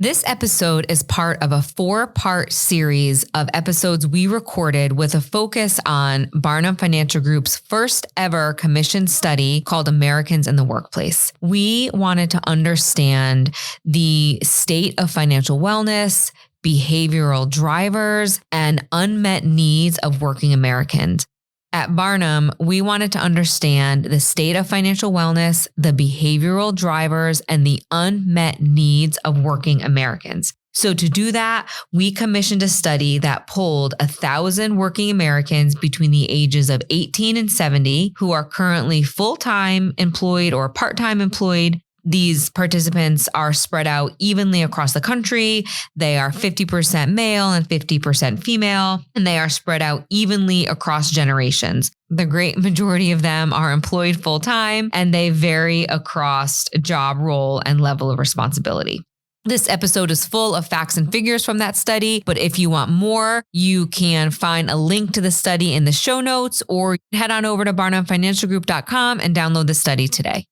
This episode is part of a 4-part series of episodes we recorded with a focus on Barnum Financial Group's first ever commissioned study called Americans in the Workplace. We wanted to understand the state of financial wellness, behavioral drivers, and unmet needs of working Americans. At Barnum, we wanted to understand the state of financial wellness, the behavioral drivers, and the unmet needs of working Americans. So to do that, we commissioned a study that polled 1,000 working Americans between the ages of 18 and 70 who are currently full-time employed or part-time employed. These participants are spread out evenly across the country. They are 50% male and 50% female, and they are spread out evenly across generations. The great majority of them are employed full-time, and they vary across job role and level of responsibility. This episode is full of facts and figures from that study, but if you want more, you can find a link to the study in the show notes or head on over to barnumfinancialgroup.com and download the study today.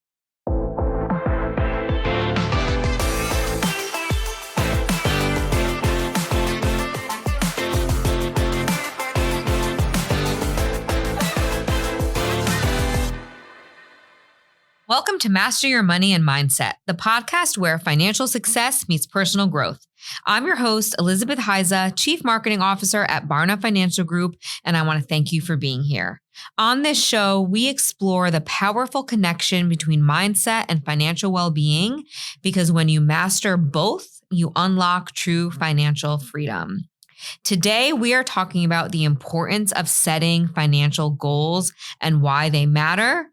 Welcome to Master Your Money and Mindset, the podcast where financial success meets personal growth. I'm your host, Elizabeth Heiza, Chief Marketing Officer at Barnum Financial Group, and I want to thank you for being here. On this show, we explore the powerful connection between mindset and financial well-being, because when you master both, you unlock true financial freedom. Today, we are talking about the importance of setting financial goals and why they matter,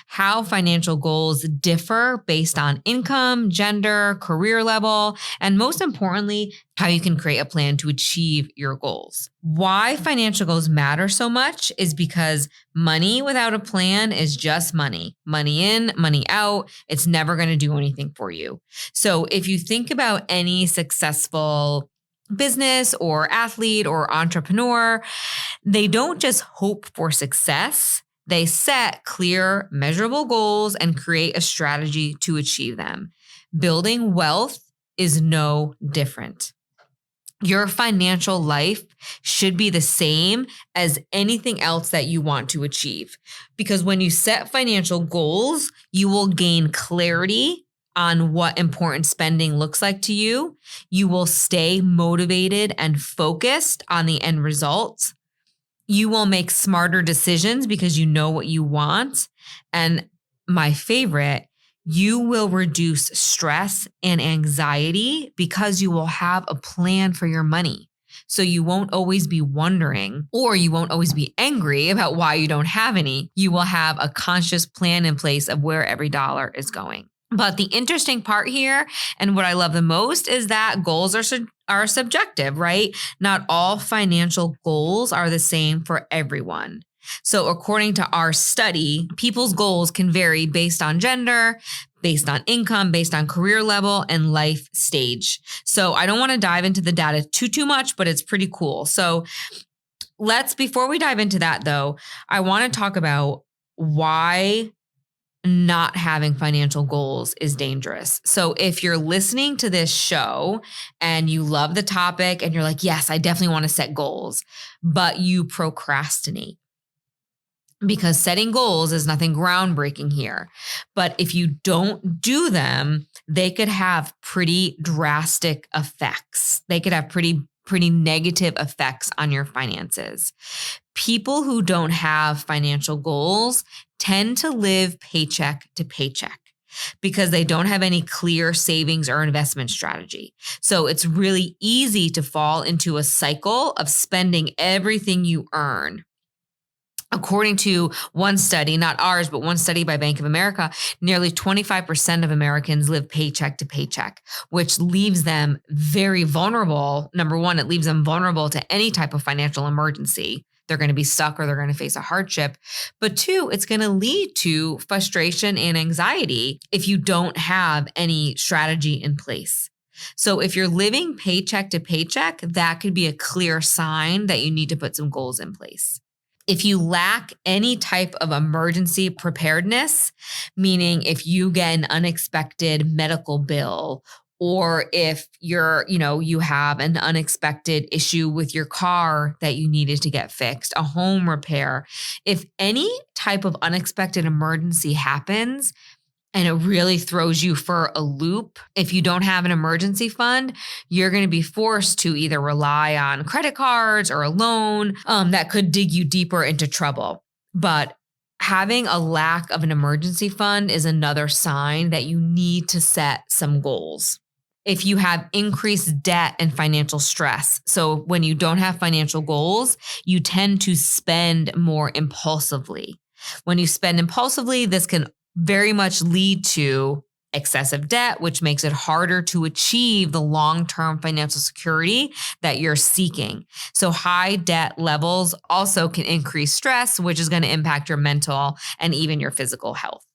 how financial goals differ based on income, gender, career level, and most importantly, how you can create a plan to achieve your goals. Why financial goals matter so much is because money without a plan is just money. Money in, money out. It's never going to do anything for you. So if you think about any successful business or athlete or entrepreneur, they don't just hope for success. They set clear, measurable goals and create a strategy to achieve them. Building wealth is no different. Your financial life should be the same as anything else that you want to achieve. Because when you set financial goals, you will gain clarity on what important spending looks like to you. You will stay motivated and focused on the end results. You will make smarter decisions because you know what you want. And my favorite, you will reduce stress and anxiety because you will have a plan for your money. So you won't always be wondering, or you won't always be angry about why you don't have any. You will have a conscious plan in place of where every dollar is going. But the interesting part here, and what I love the most, is that goals are subjective, right? Not all financial goals are the same for everyone. So according to our study, people's goals can vary based on gender, based on income, based on career level, and life stage. So I don't want to dive into the data too much, but it's pretty cool. So before we dive into that though, I want to talk about why not having financial goals is dangerous. So if you're listening to this show and you love the topic and you're like, yes, I definitely want to set goals, but you procrastinate, because setting goals is nothing groundbreaking here. But if you don't do them, they could have pretty drastic effects. They could have pretty negative effects on your finances. People who don't have financial goals tend to live paycheck to paycheck because they don't have any clear savings or investment strategy. So it's really easy to fall into a cycle of spending everything you earn. According to one study, not ours, but one study by Bank of America, nearly 25% of Americans live paycheck to paycheck, which leaves them very vulnerable. Number one, it leaves them vulnerable to any type of financial emergency. They're going to be stuck or they're going to face a hardship. But two, it's going to lead to frustration and anxiety if you don't have any strategy in place. So if you're living paycheck to paycheck, that could be a clear sign that you need to put some goals in place. If you lack any type of emergency preparedness, meaning if you get an unexpected medical bill or if you have an unexpected issue with your car that you needed to get fixed, a home repair. If any type of unexpected emergency happens, and it really throws you for a loop, if you don't have an emergency fund, you're going to be forced to either rely on credit cards or a loan that could dig you deeper into trouble. But having a lack of an emergency fund is another sign that you need to set some goals. If you have increased debt and financial stress, so when you don't have financial goals, you tend to spend more impulsively. When you spend impulsively, this can very much lead to excessive debt, which makes it harder to achieve the long-term financial security that you're seeking. So high debt levels also can increase stress, which is going to impact your mental and even your physical health.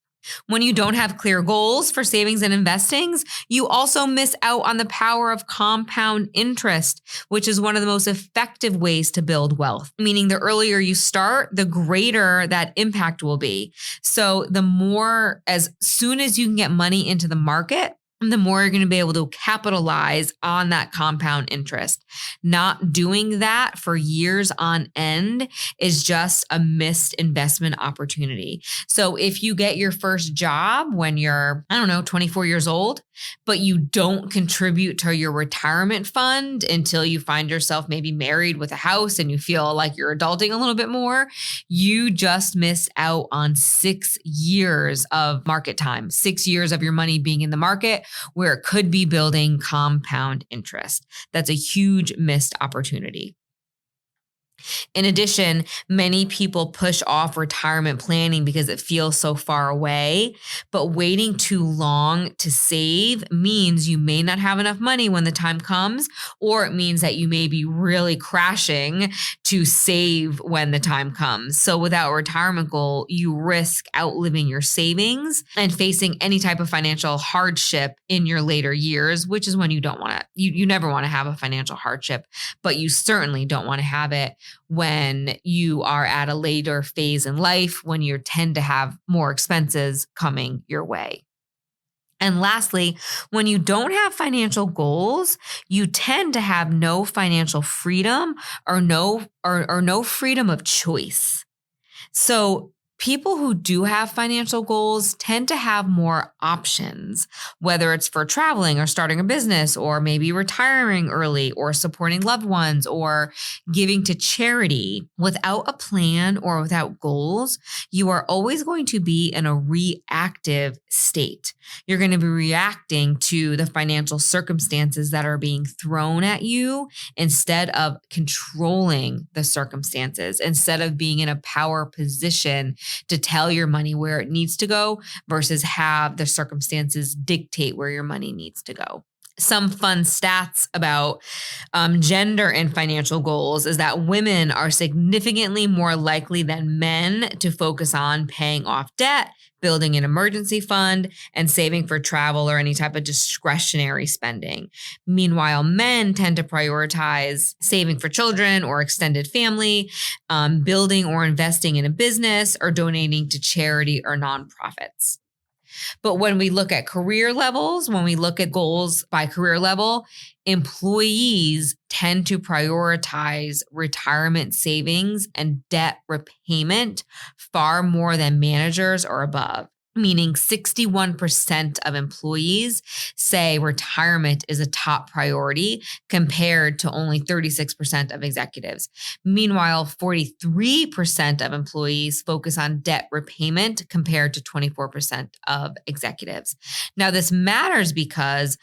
When you don't have clear goals for savings and investings, you also miss out on the power of compound interest, which is one of the most effective ways to build wealth. Meaning the earlier you start, the greater that impact will be. So as soon as you can get money into the market, the more you're going to be able to capitalize on that compound interest. Not doing that for years on end is just a missed investment opportunity. So if you get your first job when you're, 24 years old, but you don't contribute to your retirement fund until you find yourself maybe married with a house and you feel like you're adulting a little bit more, you just miss out on 6 years of market time, 6 years of your money being in the market, where it could be building compound interest. That's a huge missed opportunity. In addition, many people push off retirement planning because it feels so far away, but waiting too long to save means you may not have enough money when the time comes, or it means that you may be really crashing to save when the time comes. So without a retirement goal, you risk outliving your savings and facing any type of financial hardship in your later years, which is when you don't want to, you never want to have a financial hardship, but you certainly don't want to have it when you are at a later phase in life, when you tend to have more expenses coming your way. And lastly, when you don't have financial goals, you tend to have no financial freedom or no freedom of choice. So people who do have financial goals tend to have more options, whether it's for traveling or starting a business or maybe retiring early or supporting loved ones or giving to charity. Without a plan or without goals, you are always going to be in a reactive state. You're going to be reacting to the financial circumstances that are being thrown at you instead of controlling the circumstances, instead of being in a power position to tell your money where it needs to go versus have the circumstances dictate where your money needs to go. Some fun stats about gender and financial goals is that women are significantly more likely than men to focus on paying off debt, building an emergency fund, and saving for travel or any type of discretionary spending. Meanwhile, men tend to prioritize saving for children or extended family, building or investing in a business, or donating to charity or nonprofits. But when we look at career levels, when we look at goals by career level, employees tend to prioritize retirement savings and debt repayment far more than managers or above. Meaning 61% of employees say retirement is a top priority compared to only 36% of executives. Meanwhile, 43% of employees focus on debt repayment compared to 24% of executives. Now, this matters because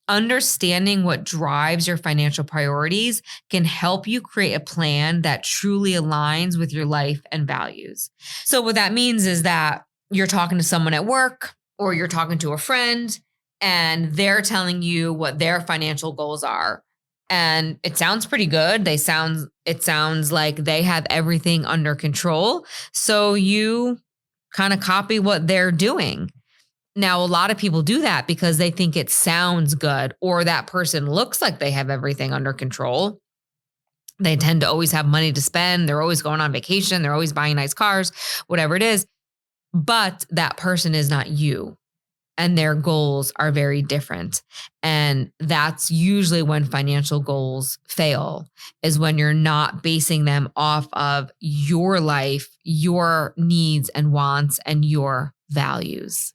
understanding what drives your financial priorities can help you create a plan that truly aligns with your life and values. So what that means is that you're talking to someone at work or you're talking to a friend and they're telling you what their financial goals are. And it sounds pretty good. It sounds like they have everything under control. So you kind of copy what they're doing. Now, a lot of people do that because they think it sounds good or that person looks like they have everything under control. They tend to always have money to spend. They're always going on vacation. They're always buying nice cars, whatever it is. But that person is not you. and their goals are very different. And that's usually when financial goals fail, is when you're not basing them off of your life, your needs and wants, and your values.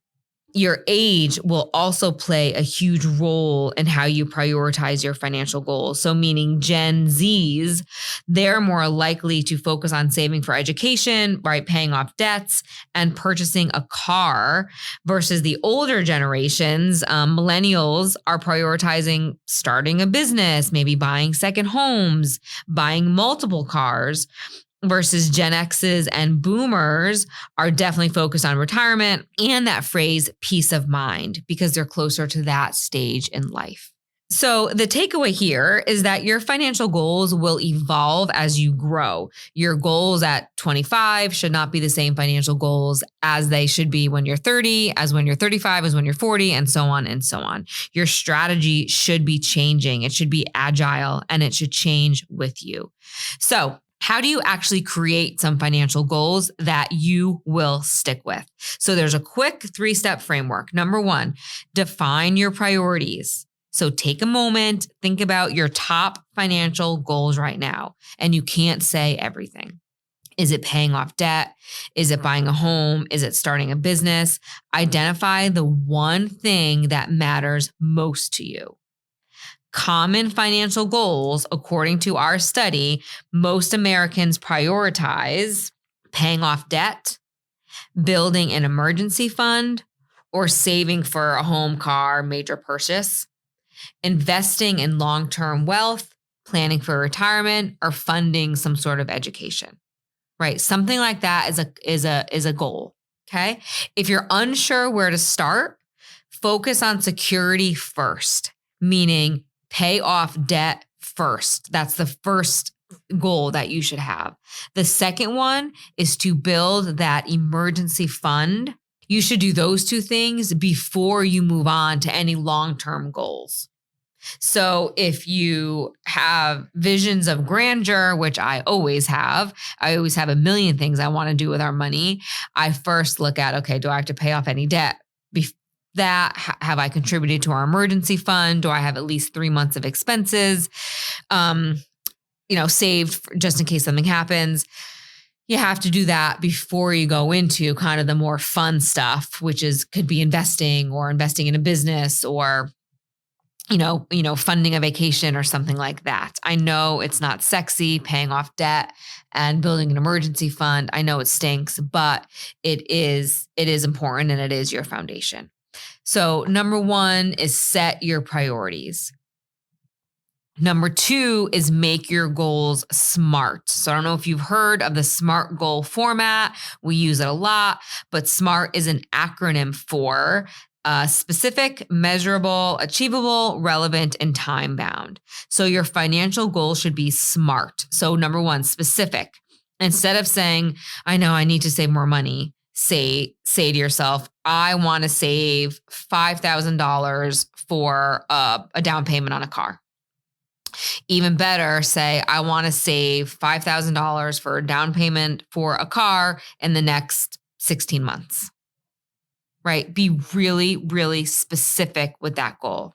Your age will also play a huge role in how you prioritize your financial goals. So meaning Gen Zs, they're more likely to focus on saving for education, right? Paying off debts and purchasing a car versus the older generations. Millennials are prioritizing starting a business, maybe buying second homes, buying multiple cars. Versus Gen X's and boomers are definitely focused on retirement and that phrase peace of mind because they're closer to that stage in life. So the takeaway here is that your financial goals will evolve as you grow. Your goals at 25 should not be the same financial goals as they should be when you're 30, as when you're 35, as when you're 40, and so on and so on. Your strategy should be changing. It should be agile and it should change with you. So how do you actually create some financial goals that you will stick with? So there's a quick 3-step framework. Number 1, define your priorities. So take a moment, think about your top financial goals right now, and you can't say everything. Is it paying off debt? Is it buying a home? Is it starting a business? Identify the one thing that matters most to you. Common financial goals, according to our study, most Americans prioritize paying off debt, building an emergency fund, or saving for a home, car, major purchase, investing in long-term wealth, planning for retirement, or funding some sort of education, right? Something like that is a goal, okay? If you're unsure where to start, focus on security first, meaning pay off debt first. That's the first goal that you should have. The second one is to build that emergency fund. You should do those 2 things before you move on to any long-term goals. So if you have visions of grandeur, which I always have a million things I want to do with our money. I first look at, okay, do I have to pay off any debt? Have I contributed to our emergency fund? Do I have at least 3 months of expenses, saved just in case something happens? You have to do that before you go into kind of the more fun stuff, which could be investing in a business or, funding a vacation or something like that. I know it's not sexy, paying off debt and building an emergency fund. I know it stinks, but it is important and it is your foundation. So number 1 is set your priorities. Number 2 is make your goals SMART. So I don't know if you've heard of the SMART goal format. We use it a lot, but SMART is an acronym for specific, measurable, achievable, relevant, and time-bound. So your financial goal should be SMART. So number 1, specific. Instead of saying, I know I need to save more money, say to yourself, I want to save $5,000 for a down payment on a car. Even better, say, I want to save $5,000 for a down payment for a car in the next 16 months, right? Be really, really specific with that goal.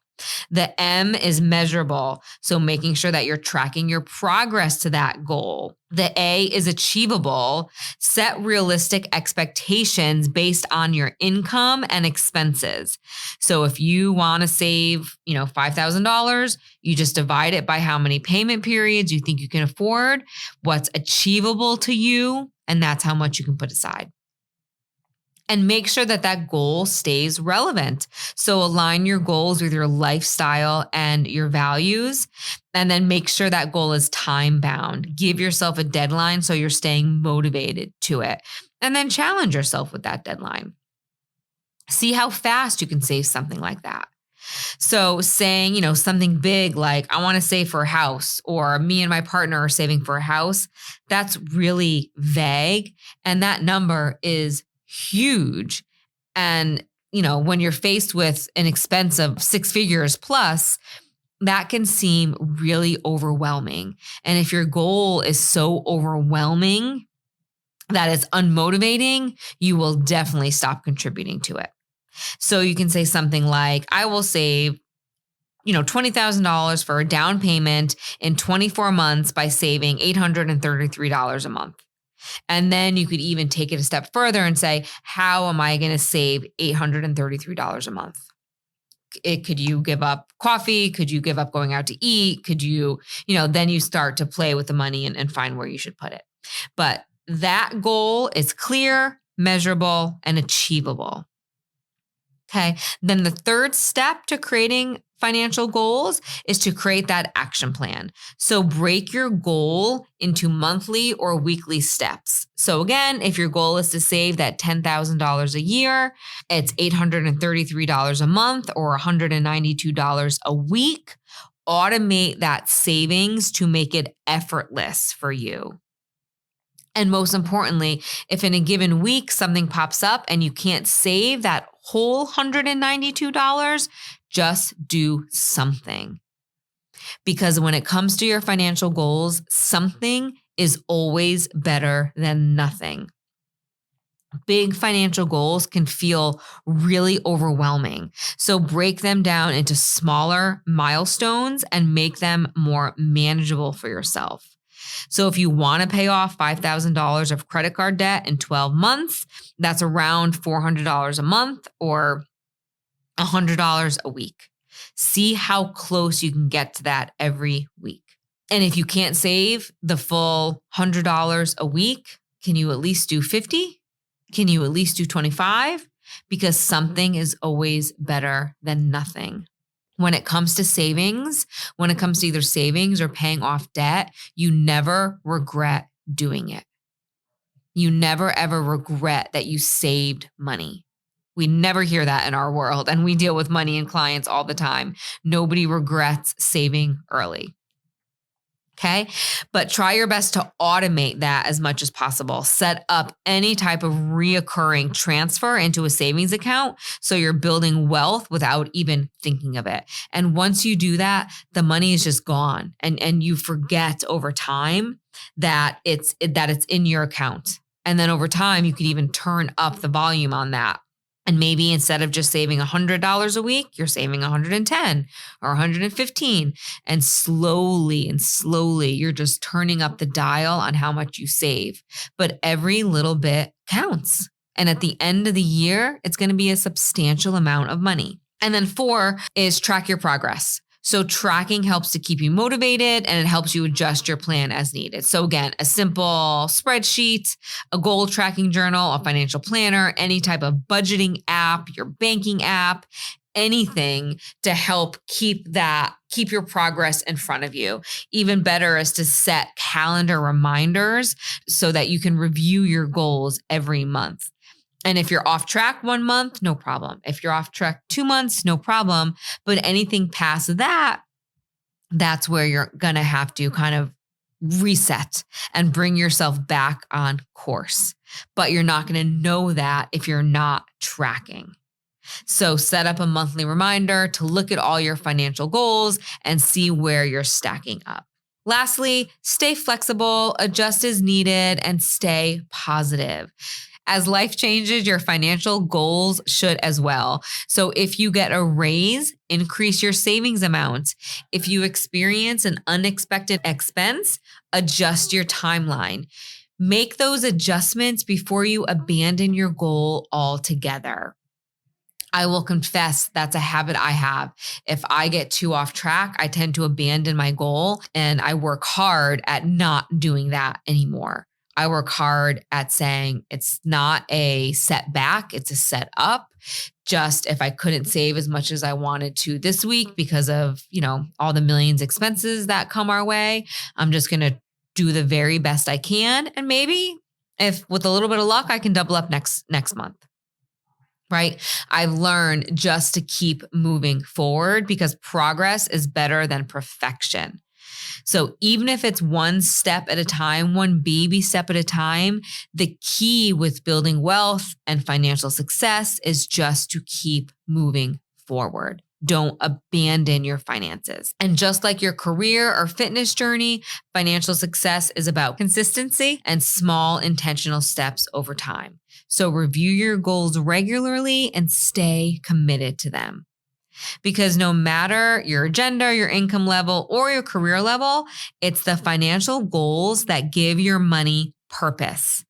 The M is measurable. So making sure that you're tracking your progress to that goal. The A is achievable. Set realistic expectations based on your income and expenses. So if you want to save, $5,000, you just divide it by how many payment periods you think you can afford, what's achievable to you, and that's how much you can put aside. And make sure that goal stays relevant. So align your goals with your lifestyle and your values, and then make sure that goal is time bound. Give yourself a deadline so you're staying motivated to it, and then challenge yourself with that deadline. See how fast you can save something like that. So saying, something big like I want to save for a house, or me and my partner are saving for a house, that's really vague. And that number is huge. And, when you're faced with an expense of 6 figures plus, that can seem really overwhelming. And if your goal is so overwhelming that it's unmotivating, you will definitely stop contributing to it. So you can say something like, I will save $20,000 for a down payment in 24 months by saving $833 a month. And then you could even take it a step further and say, how am I going to save $833 a month? Could you give up coffee? Could you give up going out to eat? Could you, then you start to play with the money and find where you should put it. But that goal is clear, measurable, and achievable. Okay. Then the third step to creating financial goals is to create that action plan. So break your goal into monthly or weekly steps. So again, if your goal is to save that $10,000 a year, it's $833 a month or $192 a week. Automate that savings to make it effortless for you. And most importantly, if in a given week something pops up and you can't save that whole $192, just do something. Because when it comes to your financial goals, something is always better than nothing. Big financial goals can feel really overwhelming. So break them down into smaller milestones and make them more manageable for yourself. So if you want to pay off $5,000 of credit card debt in 12 months, that's around $400 a month or $100 a week. See how close you can get to that every week. And if you can't save the full $100 a week, can you at least do 50? Can you at least do 25? Because something is always better than nothing. When it comes to savings, when it comes to either savings or paying off debt, you never regret doing it. You never, ever regret that you saved money. We never hear that in our world, and we deal with money and clients all the time. Nobody regrets saving early. Okay. But try your best to automate that as much as possible. Set up any type of reoccurring transfer into a savings account so you're building wealth without even thinking of it. And once you do that, the money is just gone and you forget over time that it's in your account. And then over time, you could even turn up the volume on that. And maybe instead of just saving $100 a week, you're saving $110 or $115. And slowly, you're just turning up the dial on how much you save. But every little bit counts. And at the end of the year, it's going to be a substantial amount of money. And then 4 is track your progress. So tracking helps to keep you motivated and it helps you adjust your plan as needed. So again, a simple spreadsheet, a goal tracking journal, a financial planner, any type of budgeting app, your banking app, anything to help keep your progress in front of you. Even better is to set calendar reminders so that you can review your goals every month. And if you're off track 1 month, no problem. If you're off track 2 months, no problem. But anything past that, that's where you're going to have to kind of reset and bring yourself back on course. But you're not going to know that if you're not tracking. So set up a monthly reminder to look at all your financial goals and see where you're stacking up. Lastly, stay flexible, adjust as needed, and stay positive. As life changes, your financial goals should as well. So if you get a raise, increase your savings amount. If you experience an unexpected expense, adjust your timeline. Make those adjustments before you abandon your goal altogether. I will confess that's a habit I have. If I get too off track, I tend to abandon my goal and I work hard at not doing that anymore. I work hard at saying it's not a setback, it's a set up. Just if I couldn't save as much as I wanted to this week because of, all the millions expenses that come our way, I'm just going to do the very best I can. And maybe if with a little bit of luck, I can double up next month. Right? I've learned just to keep moving forward because progress is better than perfection. So even if it's one step at a time, one baby step at a time, the key with building wealth and financial success is just to keep moving forward. Don't abandon your finances. And just like your career or fitness journey, financial success is about consistency and small intentional steps over time. So review your goals regularly and stay committed to them. Because no matter your gender, your income level, or your career level, it's the financial goals that give your money purpose.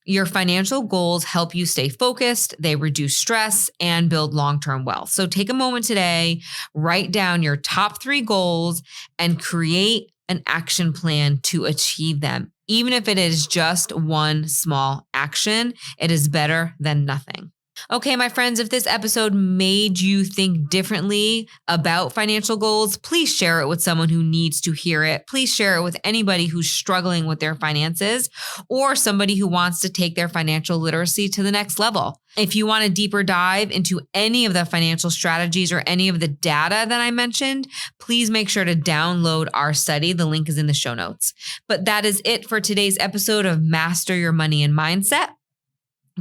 Your financial goals help you stay focused, they reduce stress, and build long-term wealth. So take a moment today, write down your top 3 goals, and create an action plan to achieve them. Even if it is just one small action, it is better than nothing. Okay, my friends, if this episode made you think differently about financial goals, please share it with someone who needs to hear it. Please share it with anybody who's struggling with their finances or somebody who wants to take their financial literacy to the next level. If you want a deeper dive into any of the financial strategies or any of the data that I mentioned, please make sure to download our study. The link is in the show notes. But that is it for today's episode of Master Your Money and Mindset.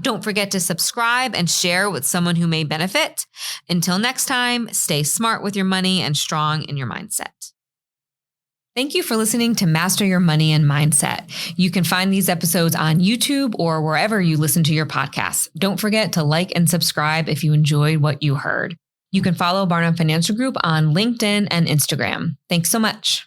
Don't forget to subscribe and share with someone who may benefit. Until next time, stay smart with your money and strong in your mindset. Thank you for listening to Master Your Money and Mindset. You can find these episodes on YouTube or wherever you listen to your podcasts. Don't forget to like and subscribe if you enjoyed what you heard. You can follow Barnum Financial Group on LinkedIn and Instagram. Thanks so much.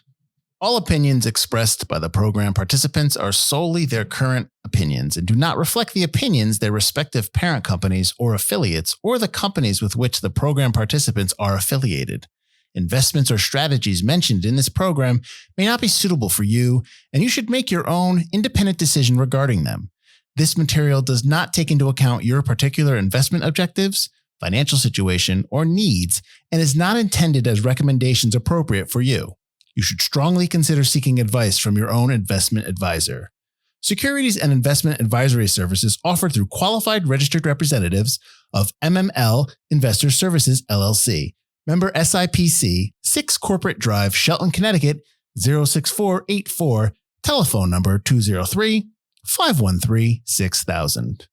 All opinions expressed by the program participants are solely their current opinions and do not reflect the opinions their respective parent companies or affiliates or the companies with which the program participants are affiliated. Investments or strategies mentioned in this program may not be suitable for you, and you should make your own independent decision regarding them. This material does not take into account your particular investment objectives, financial situation, or needs, and is not intended as recommendations appropriate for you. You should strongly consider seeking advice from your own investment advisor. Securities and investment advisory services offered through qualified registered representatives of MML Investor Services, LLC. Member SIPC, 6 Corporate Drive, Shelton, Connecticut, 06484, telephone number 203-513-6000.